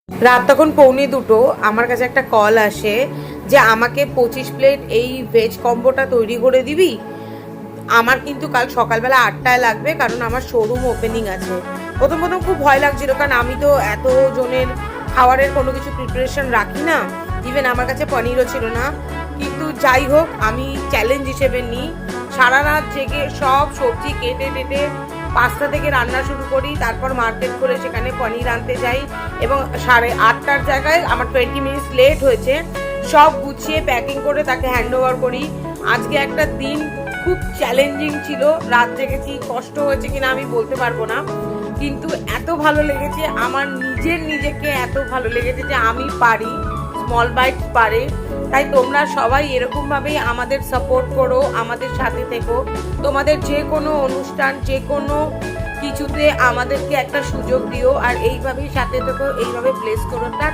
রাত তখন 1:45, আমার কাছে একটা কল আসে যে আমাকে 25 প্লেট এই ভেজ কম্বোটা তৈরি করে দিবি। আমার কিন্তু কাল সকালবেলা 8টায় লাগবে, কারণ আমার শোরুম ওপেনিং আছে। প্রথম প্রথম খুব ভয় লাগছিল, কারণ আমি তো এত জনের খাবারের কোনো কিছু প্রিপারেশন রাখি না, ইভেন আমার কাছে পনিরও ছিল না। কিন্তু যাই হোক, আমি চ্যালেঞ্জ হিসেবে নিই, সারা রাত জেগে সব সবজি কেটে টেটে 5টা থেকে রান্না শুরু করি, তারপর মার্কেট করে সেখানে পনির আনতে যাই, এবং 8:30টার জায়গায় আমার 20 মিনিটস লেট হয়েছে, সব গুছিয়ে প্যাকিং করে তাকে হ্যান্ড ওভার করি। আজকে একটা দিন খুব চ্যালেঞ্জিং ছিল, রাত জেগেছি, কষ্ট হয়েছে কিনা আমি বলতে পারবো না, কিন্তু এত ভালো লেগেছে, আমার নিজেকে এত ভালো লেগেছে যে আমি পারি, স্মল বাইটস পারে। তাই তোমরা সবাই এরকমভাবেই আমাদের সাপোর্ট করো, আমাদের সাথে থেকো। তোমাদের যে কোনো অনুষ্ঠান, যে কোনো কিছুতে আমাদেরকে একটা সুযোগ দিও, আর এইভাবেই সাথে থেকো, এইভাবে ব্লেস করো।